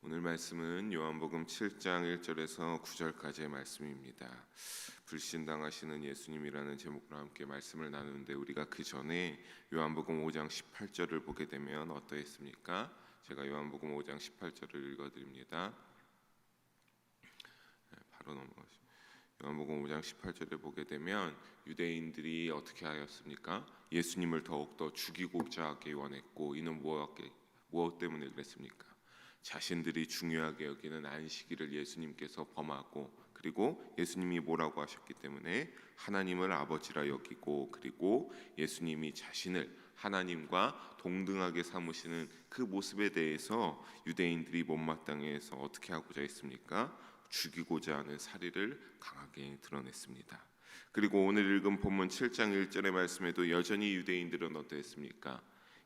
오늘 말씀은 요한복음 7장 1절에서 9절까지의 말씀입니다. 불신당하시는 예수님이라는 제목으로 함께 말씀을 나누는데, 우리가 그 전에 요한복음 5장 18절을 보게 되면 어떠했습니까? 제가 요한복음 5장 18절을 읽어드립니다. 바로 넘어가시죠. 요한복음 5장 18절에 보게 되면 유대인들이 어떻게 하였습니까? 예수님을 더욱더 죽이고자 하기 원했고, 이는 무엇 때문에 그랬습니까? 자신들이 중요하게 여기는 안식일을 예수님께서 범하고, 그리고 예수님이 뭐라고 하셨기 때문에 하나님을 아버지라 여기고, 그리고 예수님이 자신을 하나님과 동등하게 삼으시는 그 모습에 대해서 유대인들이 못마땅해 해서 어떻게 하고자 했습니까? 죽이고자 하는 사리를 강하게 드러냈습니다. 그리고 오늘 읽은 본문 7장 1절의 말씀에도 여전히 유대인들은 어떠했습니까?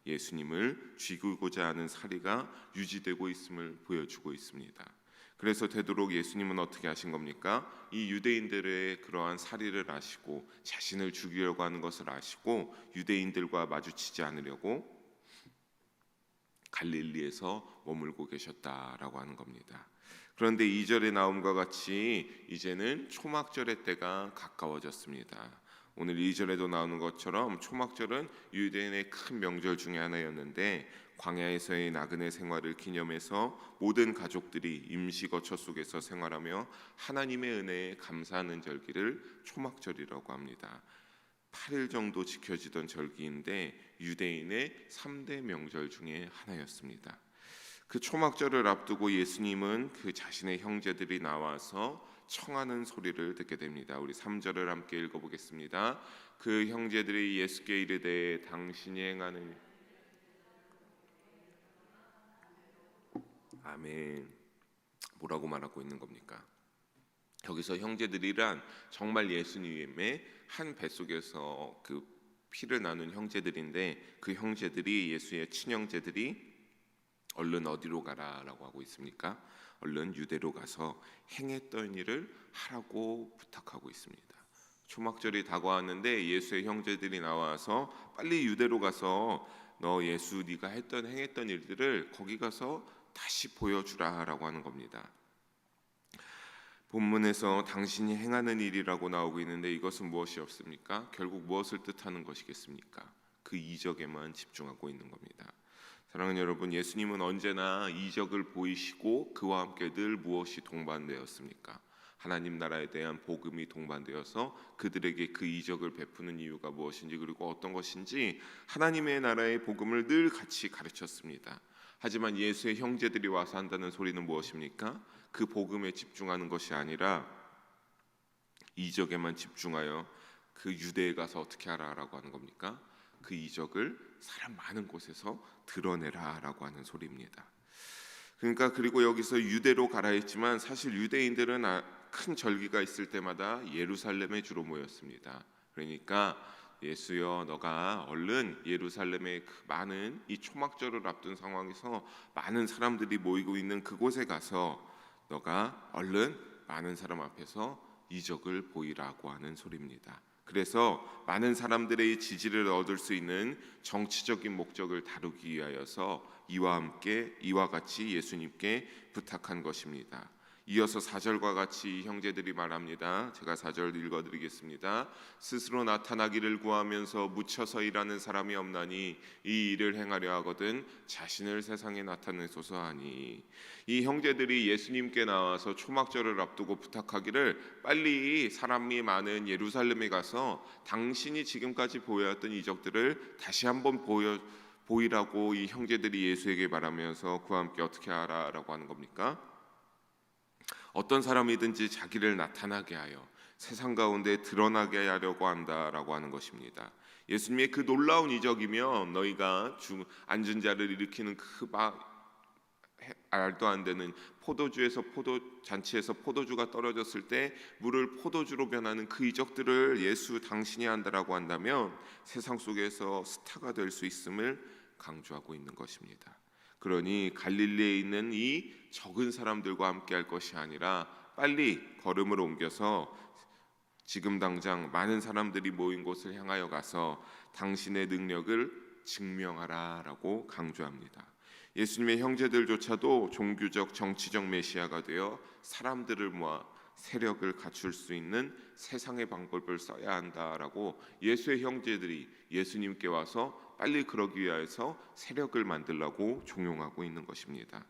예수님을 죽이고자 하는 사리가 유지되고 있음을 보여주고 있습니다. 그래서 되도록 예수님은 어떻게 하신 겁니까? 이 유대인들의 그러한 사리를 아시고 자신을 죽이려고 하는 것을 아시고 유대인들과 마주치지 않으려고 갈릴리에서 머물고 계셨다라고 하는 겁니다. 그런데 2절에 나옴과 같이 이제는 초막절의 때가 가까워졌습니다. 오늘 2절에도 나오는 것처럼 초막절은 유대인의 큰 명절 중에 하나였는데, 광야에서의 나그네 생활을 기념해서 모든 가족들이 임시거처 속에서 생활하며 하나님의 은혜에 감사하는 절기를 초막절이라고 합니다. 8일 정도 지켜지던 절기인데 유대인의 3대 명절 중에 하나였습니다. 그 초막절을 앞두고 예수님은 그 자신의 형제들이 나와서 청하는 소리를 듣게 됩니다. 우리 3절을 함께 읽어보겠습니다. 그 형제들이 예수께 이르되 당신이 행하는 아멘. 뭐라고 말하고 있는 겁니까? 여기서 형제들이란 정말 예수님의 한 뱃속에서 그 피를 나눈 형제들인데, 그 형제들이 예수의 친형제들이 얼른 어디로 가라라고 하고 있습니까? 얼른 유대로 가서 행했던 일을 하라고 부탁하고 있습니다. 초막절이 다가왔는데 예수의 형제들이 나와서 빨리 유대로 가서 너 예수 네가 행했던 일들을 거기 가서 다시 보여주라라고 하는 겁니다. 본문에서 당신이 행하는 일이라고 나오고 있는데, 이것은 무엇이었습니까? 결국 무엇을 뜻하는 것이겠습니까? 그 이적에만 집중하고 있는 겁니다. 사랑하는 여러분, 예수님은 언제나 이적을 보이시고 그와 함께 늘 무엇이 동반되었습니까? 하나님 나라에 대한 복음이 동반되어서 그들에게 그 이적을 베푸는 이유가 무엇인지, 그리고 어떤 것인지 하나님의 나라의 복음을 늘 같이 가르쳤습니다. 하지만 예수의 형제들이 와서 한다는 소리는 무엇입니까? 그 복음에 집중하는 것이 아니라 이적에만 집중하여 그 유대에 가서 어떻게 하라라고 하는 겁니까? 그 이적을 사람 많은 곳에서 드러내라라고 하는 소리입니다. 그러니까 그리고 여기서 유대로 가라 했지만 사실 유대인들은 큰 절기가 있을 때마다 예루살렘에 주로 모였습니다. 그러니까 예수여, 너가 얼른 예루살렘의 그 많은 이 초막절을 앞둔 상황에서 많은 사람들이 모이고 있는 그곳에 가서 너가 얼른 많은 사람 앞에서 이적을 보이라고 하는 소리입니다. 그래서 많은 사람들의 지지를 얻을 수 있는 정치적인 목적을 다루기 위하여서 이와 같이 예수님께 부탁한 것입니다. 이어서 4절과 같이 형제들이 말합니다. 제가 4절 읽어드리겠습니다. 스스로 나타나기를 구하면서 묻혀서 일하는 사람이 없나니 이 일을 행하려 하거든 자신을 세상에 나타내소서 하니, 이 형제들이 예수님께 나와서 초막절을 앞두고 부탁하기를 빨리 사람이 많은 예루살렘에 가서 당신이 지금까지 보여왔던 이적들을 다시 한번 보이라고 이 형제들이 예수에게 말하면서 그와 함께 어떻게 하라라고 하는 겁니까? 어떤 사람이든지 자기를 나타나게 하여 세상 가운데 드러나게 하려고 한다라고 하는 것입니다. 예수님의 그 놀라운 이적이면 너희가 앉은 자를 일으키는 그 말도 안 되는 잔치에서 포도주가 떨어졌을 때 물을 포도주로 변하는 그 이적들을 예수 당신이 한다라고 한다면 세상 속에서 스타가 될 수 있음을 강조하고 있는 것입니다. 그러니 갈릴리에 있는 이 적은 사람들과 함께 할 것이 아니라 빨리 걸음을 옮겨서 지금 당장 많은 사람들이 모인 곳을 향하여 가서 당신의 능력을 증명하라라고 강조합니다. 예수님의 형제들조차도 종교적 정치적 메시아가 되어 사람들을 모아 세력을 갖출 수 있는 세상의 방법을 써야 한다라고 예수의 형제들이 예수님께 와서 빨리 그러기 위해서 세력을 만들라고 종용하고 있는 것입니다.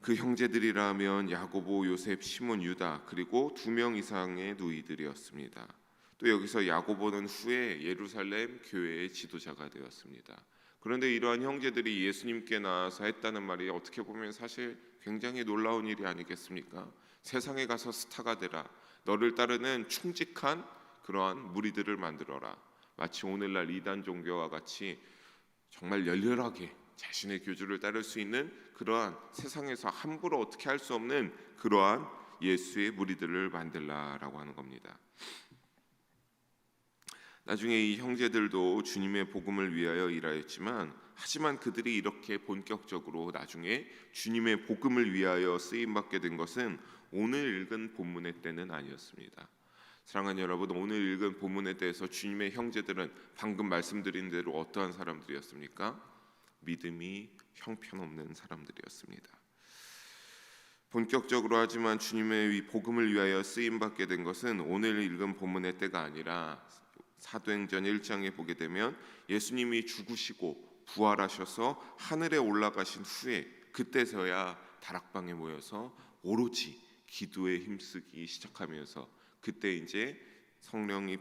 그 형제들이라면 야고보, 요셉, 시몬, 유다 그리고 2명 이상의 누이들이었습니다. 또 여기서 야고보는 후에 예루살렘 교회의 지도자가 되었습니다. 그런데 이러한 형제들이 예수님께 나와서 했다는 말이 어떻게 보면 사실 굉장히 놀라운 일이 아니겠습니까? 세상에 가서 스타가 되라, 너를 따르는 충직한 그러한 무리들을 만들어라. 마치 오늘날 이단 종교와 같이 정말 열렬하게 자신의 교주를 따를 수 있는 그러한 세상에서 함부로 어떻게 할 수 없는 그러한 예수의 무리들을 만들라라고 하는 겁니다. 나중에 이 형제들도 주님의 복음을 위하여 일하였지만 하지만 그들이 이렇게 본격적으로 나중에 주님의 복음을 위하여 쓰임받게 된 것은 오늘 읽은 본문의 때는 아니었습니다. 사랑하는 여러분, 오늘 읽은 본문에 대해서 주님의 형제들은 방금 말씀드린 대로 어떠한 사람들이었습니까? 믿음이 형편없는 사람들이었습니다. 본격적으로 하지만 주님의 복음을 위하여 쓰임받게 된 것은 오늘 읽은 본문의 때가 아니라 사도행전 1장에 보게 되면 예수님이 죽으시고 부활하셔서 하늘에 올라가신 후에 그때서야 다락방에 모여서 오로지 기도에 힘쓰기 시작하면서 그때 이제 성령이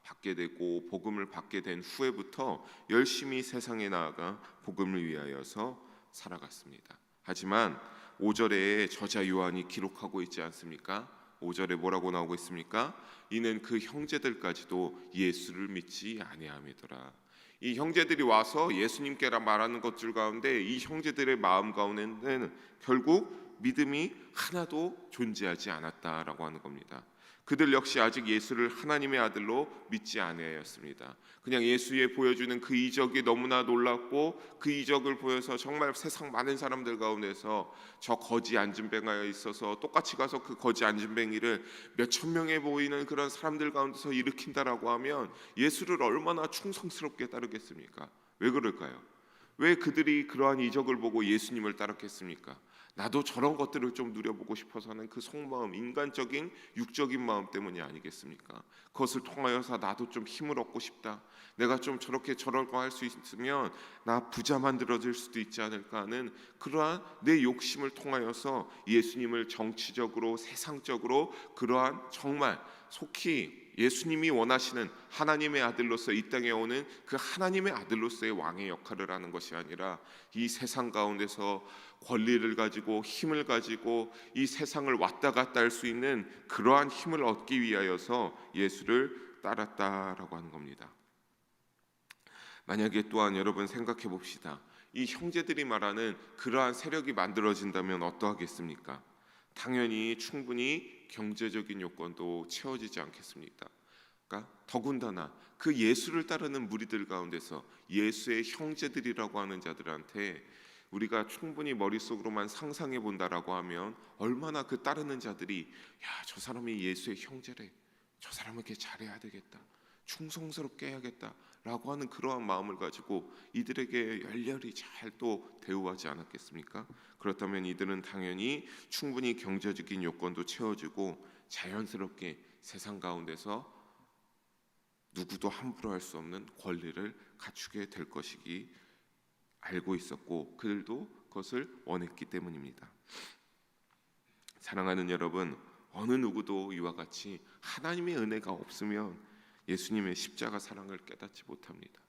받게 되고 복음을 받게 된 후에부터 열심히 세상에 나아가 복음을 위하여서 살아갔습니다. 하지만 5절에 저자 요한이 기록하고 있지 않습니까? 5절에 뭐라고 나오고 있습니까? 이는 그 형제들까지도 예수를 믿지 아니함이더라. 이 형제들이 와서 예수님께라 말하는 것들 가운데 이 형제들의 마음 가운데는 결국 믿음이 하나도 존재하지 않았다라고 하는 겁니다. 그들 역시 아직 예수를 하나님의 아들로 믿지 아니하였습니다. 그냥 예수에 보여주는 그 이적이 너무나 놀랍고 그 이적을 보여서 정말 세상 많은 사람들 가운데서 저 거지 안진뱅이가 있어서 똑같이 가서 그 거지 안진뱅이를 몇천 명에 보이는 그런 사람들 가운데서 일으킨다라고 하면 예수를 얼마나 충성스럽게 따르겠습니까? 왜 그럴까요? 왜 그들이 그러한 이적을 보고 예수님을 따랐겠습니까? 나도 저런 것들을 좀 누려보고 싶어서 하는 그 속마음, 인간적인 육적인 마음 때문이 아니겠습니까? 그것을 통하여서 나도 좀 힘을 얻고 싶다, 내가 좀 저렇게 저럴 거 할 수 있으면 나 부자 만들어질 수도 있지 않을까 하는 그러한 내 욕심을 통하여서 예수님을 정치적으로 세상적으로 그러한 정말 속히 예수님이 원하시는 하나님의 아들로서 이 땅에 오는 그 하나님의 아들로서의 왕의 역할을 하는 것이 아니라 이 세상 가운데서 권리를 가지고 힘을 가지고 이 세상을 왔다 갔다 할 수 있는 그러한 힘을 얻기 위하여서 예수를 따랐다라고 하는 겁니다. 만약에 또한 여러분 생각해 봅시다. 이 형제들이 말하는 그러한 세력이 만들어진다면 어떠하겠습니까? 당연히 충분히 경제적인 요건도 채워지지 않겠습니까? 더군다나 그 예수를 따르는 무리들 가운데서 예수의 형제들이라고 하는 자들한테 우리가 충분히 머릿속으로만 상상해 본다라고 하면 얼마나 그 따르는 자들이 야, 저 사람이 예수의 형제래, 저 사람에게 잘해야 되겠다, 충성스럽게 해야겠다라고 하는 그러한 마음을 가지고 이들에게 열렬히 잘 또 대우하지 않았겠습니까? 그렇다면 이들은 당연히 충분히 경제적인 요건도 채워지고 자연스럽게 세상 가운데서 누구도 함부로 할 수 없는 권리를 갖추게 될 것이기 알고 있었고 그들도 그것을 원했기 때문입니다. 사랑하는 여러분, 어느 누구도 이와 같이 하나님의 은혜가 없으면 예수님의 십자가 사랑을 깨닫지 못합니다.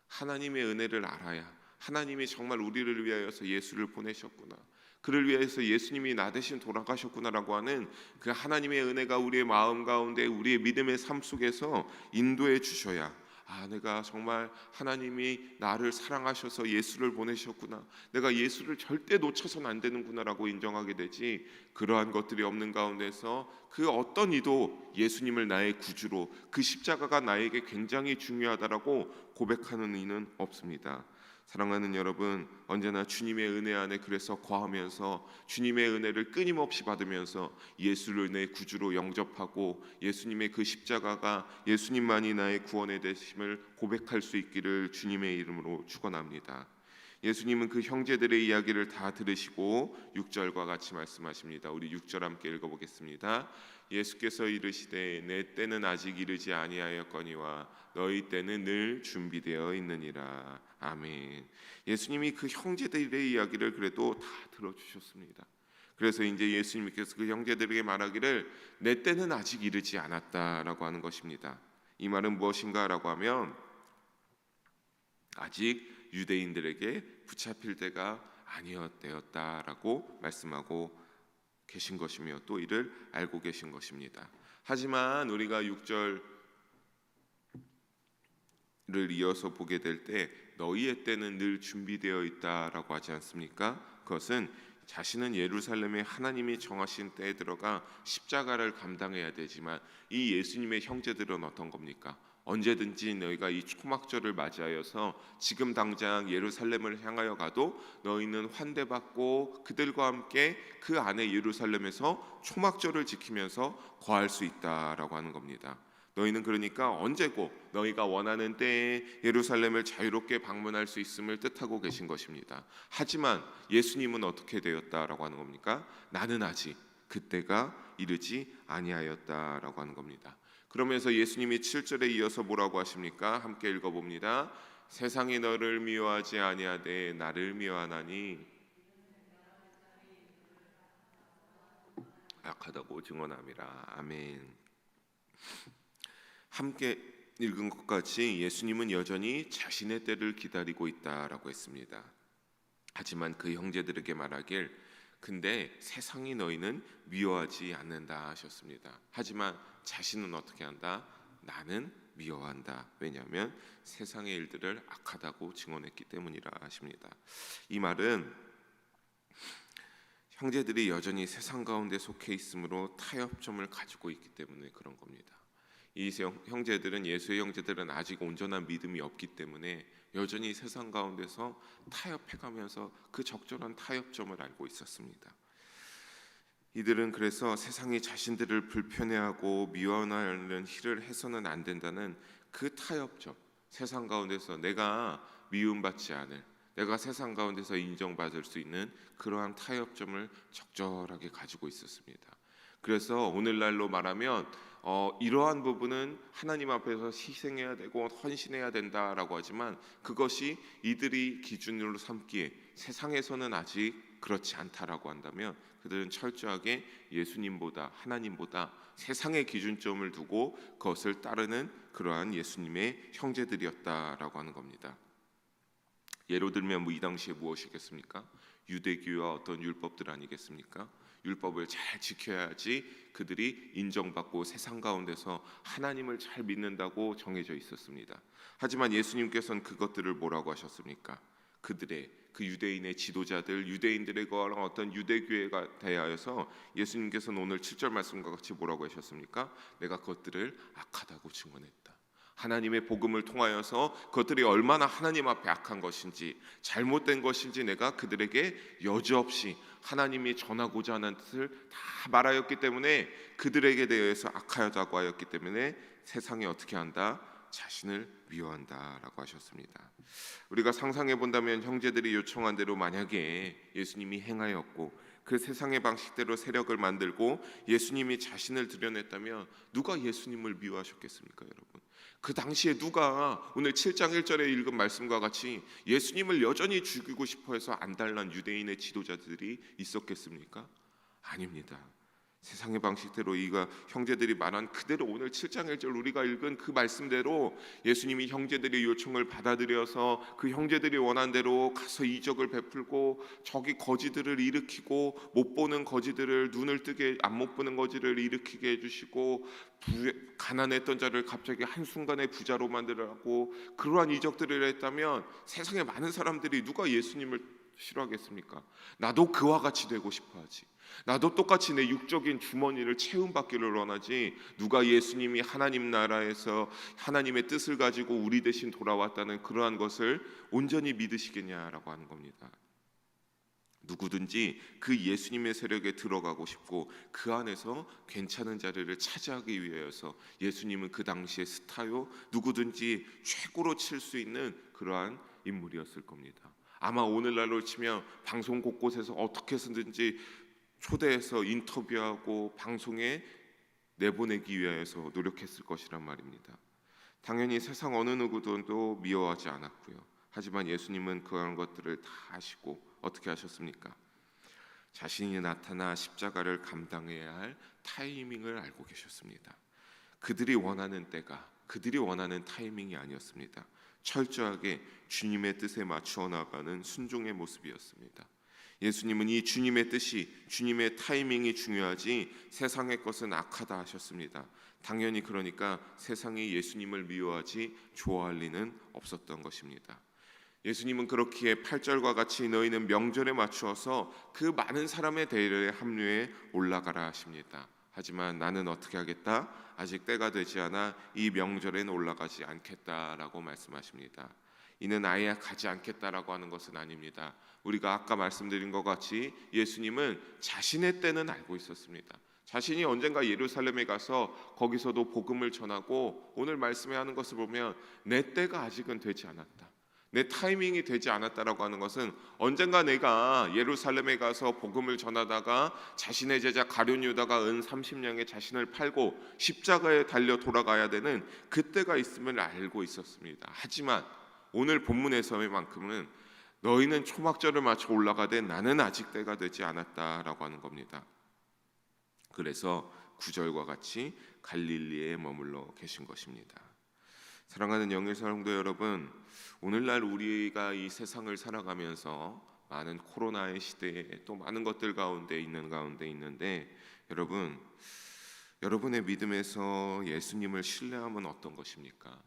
하나님의 은혜를 알아야 하나님이 정말 우리를 위하여서 예수를 보내셨구나, 그를 위해서 예수님이 나 대신 돌아가셨구나라고 하는 그 하나님의 은혜가 우리의 마음 가운데 우리의 믿음의 삶 속에서 인도해 주셔야 내가 정말 하나님이 나를 사랑하셔서 예수를 보내셨구나, 내가 예수를 절대 놓쳐서는 안 되는구나라고 인정하게 되지, 그러한 것들이 없는 가운데서 그 어떤 이도 예수님을 나의 구주로, 그 십자가가 나에게 굉장히 중요하다라고 고백하는 이는 없습니다. 사랑하는 여러분, 언제나 주님의 은혜 안에 그래서 거하면서 주님의 은혜를 끊임없이 받으면서 예수를 내 구주로 영접하고 예수님의 그 십자가가 예수님만이 나의 구원의 되심을 고백할 수 있기를 주님의 이름으로 축원합니다. 예수님은 그 형제들의 이야기를 다 들으시고 6절과 같이 말씀하십니다. 우리 6절 함께 읽어보겠습니다. 예수께서 이르시되 내 때는 아직 이르지 아니하였거니와 너희 때는 늘 준비되어 있느니라. 아멘. 예수님이 그 형제들의 이야기를 그래도 다 들어주셨습니다. 그래서 이제 예수님께서 그 형제들에게 말하기를 내 때는 아직 이르지 않았다라고 하는 것입니다. 이 말은 무엇인가라고 하면 아직 유대인들에게 붙잡힐 때가 아니었다라고 말씀하고 계신 것이며 또 이를 알고 계신 것입니다. 하지만 우리가 6절을 이어서 보게 될 때 너희의 때는 늘 준비되어 있다라고 하지 않습니까? 그것은 자신은 예루살렘에 하나님이 정하신 때에 들어가 십자가를 감당해야 되지만 이 예수님의 형제들은 어떤 겁니까? 언제든지 너희가 이 초막절을 맞이하여서 지금 당장 예루살렘을 향하여 가도 너희는 환대받고 그들과 함께 그 안에 예루살렘에서 초막절을 지키면서 거할 수 있다라고 하는 겁니다. 너희는 그러니까 언제고 너희가 원하는 때에 예루살렘을 자유롭게 방문할 수 있음을 뜻하고 계신 것입니다. 하지만 예수님은 어떻게 되었다라고 하는 겁니까? 나는 아직 그때가 이르지 아니하였다라고 하는 겁니다. 그러면서 예수님이 7절에 이어서 뭐라고 하십니까? 함께 읽어봅니다. 세상이 너를 미워하지 아니하되 나를 미워하나니 악하다고 증언함이라. 아멘. 함께 읽은 것 같이 예수님은 여전히 자신의 때를 기다리고 있다라고 했습니다. 하지만 그 형제들에게 말하길 근데 세상이 너희는 미워하지 않는다 하셨습니다. 하지만 자신은 어떻게 한다? 나는 미워한다. 왜냐하면 세상의 일들을 악하다고 증언했기 때문이라 하십니다. 이 말은 형제들이 여전히 세상 가운데 속해 있으므로 타협점을 가지고 있기 때문에 그런 겁니다. 이 형제들은 예수의 형제들은 아직 온전한 믿음이 없기 때문에 여전히 세상 가운데서 타협해가면서 그 적절한 타협점을 알고 있었습니다. 이들은 그래서 세상이 자신들을 불편해하고 미워하는 일을 해서는 안 된다는 그 타협점, 세상 가운데서 내가 미움받지 않을, 내가 세상 가운데서 인정받을 수 있는 그러한 타협점을 적절하게 가지고 있었습니다. 그래서 오늘날로 말하면 이러한 부분은 하나님 앞에서 희생해야 되고 헌신해야 된다라고 하지만 그것이 이들이 기준으로 삼기에 세상에서는 아직 그렇지 않다라고 한다면 그들은 철저하게 예수님보다 하나님보다 세상의 기준점을 두고 그것을 따르는 그러한 예수님의 형제들이었다라고 하는 겁니다. 예로 들면 이 당시에 무엇이겠습니까? 유대교와 어떤 율법들 아니겠습니까? 율법을 잘 지켜야지 그들이 인정받고 세상 가운데서 하나님을 잘 믿는다고 정해져 있었습니다. 하지만 예수님께서는 그것들을 뭐라고 하셨습니까? 그들의 그 유대인의 지도자들, 유대인들의 거랑 어떤 유대교회가 대하여서 예수님께서는 오늘 7절 말씀과 같이 뭐라고 하셨습니까? 내가 그것들을 악하다고 증언했다. 하나님의 복음을 통하여서 그것들이 얼마나 하나님 앞에 악한 것인지 잘못된 것인지 내가 그들에게 여지없이 하나님이 전하고자 하는 뜻을 다 말하였기 때문에 그들에게 대해서 악하다고 하였기 때문에 세상이 어떻게 한다? 자신을 미워한다라고 하셨습니다. 우리가 상상해 본다면 형제들이 요청한 대로 만약에 예수님이 행하였고 그 세상의 방식대로 세력을 만들고 예수님이 자신을 드러냈다면 누가 예수님을 미워하셨겠습니까, 여러분? 그 당시에 누가 오늘 7장 1절에 읽은 말씀과 같이 예수님을 여전히 죽이고 싶어해서 안달난 유대인의 지도자들이 있었겠습니까? 아닙니다. 세상의 방식대로 이가 형제들이 말한 그대로 오늘 7장 1절 우리가 읽은 그 말씀대로 예수님이 형제들의 요청을 받아들여서 그 형제들이 원한 대로 가서 이적을 베풀고 저기 거지들을 일으키고 못 보는 거지들을 눈을 뜨게 안 못 보는 거지를 일으키게 해주시고 가난했던 자를 갑자기 한순간에 부자로 만들라고 그러한 이적들을 했다면 세상에 많은 사람들이 누가 예수님을 싫어하겠습니까? 나도 그와 같이 되고 싶어하지. 나도 똑같이 내 육적인 주머니를 채움받기를 원하지. 누가 예수님이 하나님 나라에서 하나님의 뜻을 가지고 우리 대신 돌아왔다는 그러한 것을 온전히 믿으시겠냐라고 하는 겁니다. 누구든지 그 예수님의 세력에 들어가고 싶고 그 안에서 괜찮은 자리를 차지하기 위해서 예수님은 그 당시의 스타요 누구든지 최고로 칠 수 있는 그러한 인물이었을 겁니다. 아마 오늘날로 치면 방송 곳곳에서 어떻게 해서든지 초대해서 인터뷰하고 방송에 내보내기 위해서 노력했을 것이란 말입니다. 당연히 세상 어느 누구도 미워하지 않았고요. 하지만 예수님은 그런 것들을 다 아시고 어떻게 하셨습니까? 자신이 나타나 십자가를 감당해야 할 타이밍을 알고 계셨습니다. 그들이 원하는 때가, 그들이 원하는 타이밍이 아니었습니다. 철저하게 주님의 뜻에 맞추어 나가는 순종의 모습이었습니다. 예수님은 이 주님의 뜻이, 주님의 타이밍이 중요하지 세상의 것은 악하다 하셨습니다. 당연히 그러니까 세상이 예수님을 미워하지 좋아할 리는 없었던 것입니다. 예수님은 그렇기에 8절과 같이 너희는 명절에 맞추어서 그 많은 사람의 대열에 합류해 올라가라 하십니다. 하지만 나는 어떻게 하겠다? 아직 때가 되지 않아 이 명절에는 올라가지 않겠다라고 말씀하십니다. 이는 아예 가지 않겠다라고 하는 것은 아닙니다. 우리가 아까 말씀드린 것 같이 예수님은 자신의 때는 알고 있었습니다. 자신이 언젠가 예루살렘에 가서 거기서도 복음을 전하고 오늘 말씀에 하는 것을 보면 내 때가 아직은 되지 않았다, 내 타이밍이 되지 않았다라고 하는 것은 언젠가 내가 예루살렘에 가서 복음을 전하다가 자신의 제자 가룟 유다가 은 30냥에 자신을 팔고 십자가에 달려 돌아가야 되는 그때가 있음을 알고 있었습니다. 하지만 오늘 본문에서만큼은 너희는 초막절을 마치고 올라가되 나는 아직 때가 되지 않았다라고 하는 겁니다. 그래서 9절과 같이 갈릴리에 머물러 계신 것입니다. 사랑하는 영의 성도 여러분, 오늘날 우리가 이 세상을 살아가면서 많은 코로나의 시대에 또 많은 것들 가운데 있는데 여러분의 믿음에서 예수님을 신뢰함은 어떤 것입니까?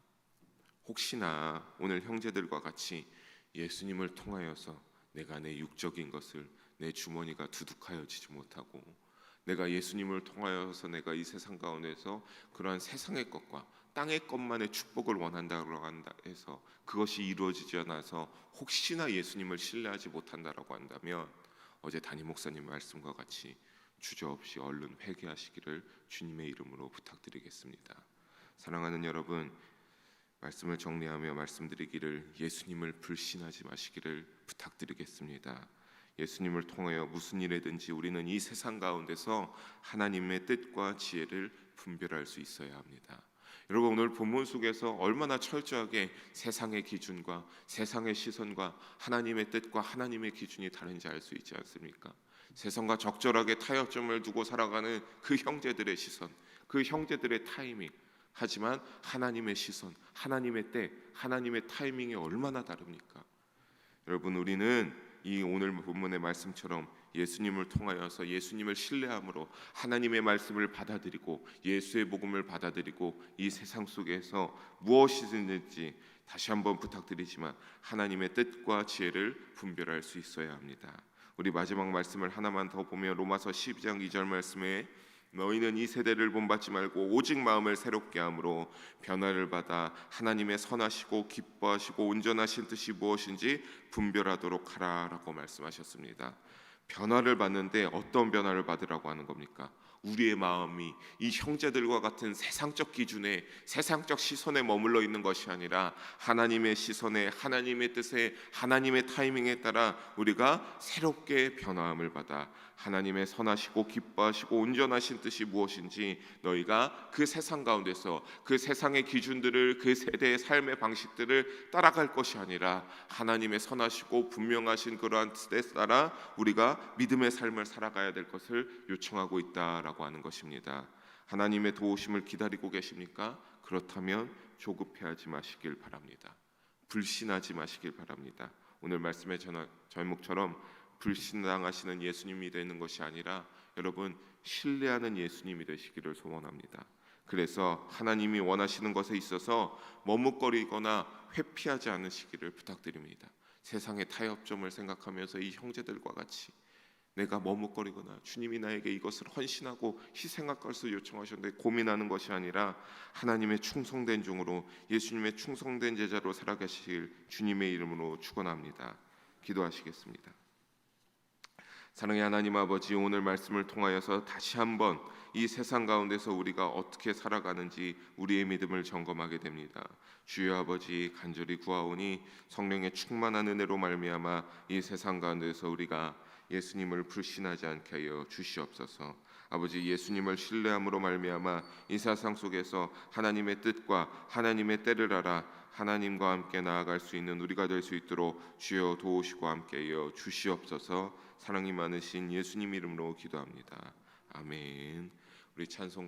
혹시나 오늘 형제들과 같이 예수님을 통하여서 내가 내 육적인 것을 내 주머니가 두둑하여지지 못하고 내가 예수님을 통하여서 내가 이 세상 가운데서 그러한 세상의 것과 땅의 것만의 축복을 원한다고 한다 해서 그것이 이루어지지 않아서 혹시나 예수님을 신뢰하지 못한다라고 한다면 어제 담임 목사님 말씀과 같이 주저없이 얼른 회개하시기를 주님의 이름으로 부탁드리겠습니다. 사랑하는 여러분, 말씀을 정리하며 말씀드리기를 예수님을 불신하지 마시기를 부탁드리겠습니다. 예수님을 통하여 무슨 일이든지 우리는 이 세상 가운데서 하나님의 뜻과 지혜를 분별할 수 있어야 합니다. 여러분, 오늘 본문 속에서 얼마나 철저하게 세상의 기준과 세상의 시선과 하나님의 뜻과 하나님의 기준이 다른지 알 수 있지 않습니까? 세상과 적절하게 타협점을 두고 살아가는 그 형제들의 시선, 그 형제들의 타이밍, 하지만 하나님의 시선, 하나님의 때, 하나님의 타이밍이 얼마나 다릅니까? 여러분, 우리는 이 오늘 본문의 말씀처럼 예수님을 통하여서 예수님을 신뢰함으로 하나님의 말씀을 받아들이고 예수의 복음을 받아들이고 이 세상 속에서 무엇이든지 다시 한번 부탁드리지만 하나님의 뜻과 지혜를 분별할 수 있어야 합니다. 우리 마지막 말씀을 하나만 더 보면 로마서 12장 2절 말씀에 너희는 이 세대를 본받지 말고 오직 마음을 새롭게 함으로 변화를 받아 하나님의 선하시고 기뻐하시고 온전하신 뜻이 무엇인지 분별하도록 하라라고 말씀하셨습니다. 변화를 받는데 어떤 변화를 받으라고 하는 겁니까? 우리의 마음이 이 형제들과 같은 세상적 기준에, 세상적 시선에 머물러 있는 것이 아니라 하나님의 시선에, 하나님의 뜻에, 하나님의 타이밍에 따라 우리가 새롭게 변화함을 받아 하나님의 선하시고 기뻐하시고 온전하신 뜻이 무엇인지 너희가 그 세상 가운데서 그 세상의 기준들을, 그 세대의 삶의 방식들을 따라갈 것이 아니라 하나님의 선하시고 분명하신 그러한 뜻에 따라 우리가 믿음의 삶을 살아가야 될 것을 요청하고 있다라고 하는 것입니다. 하나님의 도우심을 기다리고 계십니까? 그렇다면 조급해하지 마시길 바랍니다. 불신하지 마시길 바랍니다. 오늘 말씀의 제목처럼 불신당하시는 예수님이 되는 것이 아니라 여러분 신뢰하는 예수님이 되시기를 소원합니다. 그래서 하나님이 원하시는 것에 있어서 머뭇거리거나 회피하지 않으시기를 부탁드립니다. 세상의 타협점을 생각하면서 이 형제들과 같이 내가 머뭇거리거나 주님이 나에게 이것을 헌신하고 희생할 것을 요청하셨는데 고민하는 것이 아니라 하나님의 충성된 종으로 예수님의 충성된 제자로 살아가실 주님의 이름으로 축원합니다. 기도하시겠습니다. 사랑의 하나님 아버지, 오늘 말씀을 통하여서 다시 한번 이 세상 가운데서 우리가 어떻게 살아가는지 우리의 믿음을 점검하게 됩니다. 주여 아버지, 간절히 구하오니 성령의 충만한 은혜로 말미암아 이 세상 가운데서 우리가 예수님을 불신하지 않게 하여 주시옵소서. 아버지, 예수님을 신뢰함으로 말미암아 이 세상 속에서 하나님의 뜻과 하나님의 때를 알아 하나님과 함께 나아갈 수 있는 우리가 될 수 있도록 주여 도우시고 함께하여 주시옵소서. 사랑이 많으신 예수님 이름으로 기도합니다. 아멘. 우리 찬송